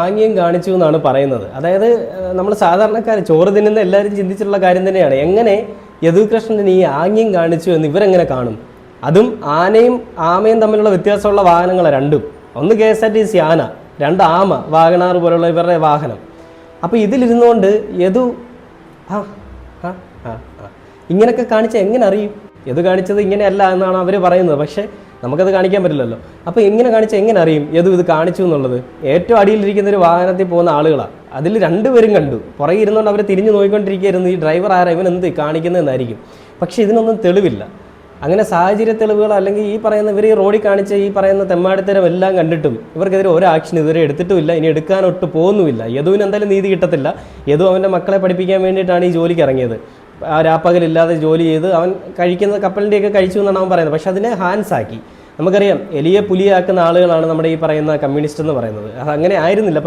ആംഗ്യം കാണിച്ചു എന്നാണ് പറയുന്നത്. അതായത് നമ്മൾ സാധാരണക്കാർ ചോറ് തിന്നുന്ന എല്ലാവരും ചിന്തിച്ചിട്ടുള്ള കാര്യം തന്നെയാണ്. എങ്ങനെ യദുകൃഷ്ണൻ ഈ ആംഗ്യം കാണിച്ചു എന്ന് ഇവരെങ്ങനെ കാണും? അതും ആനയും ആമയും തമ്മിലുള്ള വ്യത്യാസമുള്ള വാഹനങ്ങളാണ് രണ്ടും. ഒന്ന് KSRTC ആന, രണ്ട് ആമ വാഗണാർ പോലുള്ള ഇവരുടെ വാഹനം. അപ്പോൾ ഇതിലിരുന്നുകൊണ്ട് യദു ഇങ്ങനെയൊക്കെ കാണിച്ചാൽ എങ്ങനെ അറിയും? യദു കാണിച്ചത് ഇങ്ങനെയല്ല എന്നാണ് അവർ പറയുന്നത്. പക്ഷേ നമുക്കത് കാണിക്കാൻ പറ്റില്ലല്ലോ. അപ്പോൾ എങ്ങനെ കാണിച്ചാൽ എങ്ങനെ അറിയും യദു ഇത് കാണിച്ചു എന്നുള്ളത്? ഏറ്റവും അടിയിലിരിക്കുന്ന ഒരു വാഹനത്തിൽ പോകുന്ന ആളുകളാണ്. അതിൽ രണ്ടുപേരും കണ്ടു. പുറകെ ഇരുന്നുകൊണ്ട് അവർ തിരിഞ്ഞു നോക്കിക്കൊണ്ടിരിക്കുകയായിരുന്നു. ഈ ഡ്രൈവർ ആരാ, ഇവൻ എന്ത് കാണിക്കുന്നതെന്നായിരിക്കും. പക്ഷേ ഇതിനൊന്നും തെളിവില്ല. അങ്ങനെ സാഹചര്യ തെളിവുകൾ അല്ലെങ്കിൽ ഈ പറയുന്ന ഇവർ ഈ റോഡിൽ കാണിച്ച ഈ പറയുന്ന തെമ്മാടിത്തരം എല്ലാം കണ്ടിട്ടും ഇവർക്കെതിരെ ഒരു ആക്ഷൻ ഇതുവരെ എടുത്തിട്ടുമില്ല. ഇനി എടുക്കാനൊട്ട് പോകുന്നുമില്ല. യദുവിന് എന്തായാലും നീതി കിട്ടത്തില്ല. യദു അവൻ്റെ മക്കളെ പഠിപ്പിക്കാൻ വേണ്ടിയിട്ടാണ് ഈ ജോലിക്ക് ഇറങ്ങിയത്. രാപ്പകലില്ലാതെ ജോലി ചെയ്ത് അവൻ കഴിക്കുന്ന കപ്പലിൻ്റെയൊക്കെ കഴിച്ചു എന്നാണ് അവൻ പറയുന്നത്. പക്ഷെ അതിനെ ഹാൻസാക്കി. നമുക്കറിയാം, എലിയെ പുലിയാക്കുന്ന ആളുകളാണ് നമ്മുടെ ഈ പറയുന്ന കമ്മ്യൂണിസ്റ്റ് എന്ന് പറയുന്നത്. അത് അങ്ങനെ ആയിരുന്നില്ല.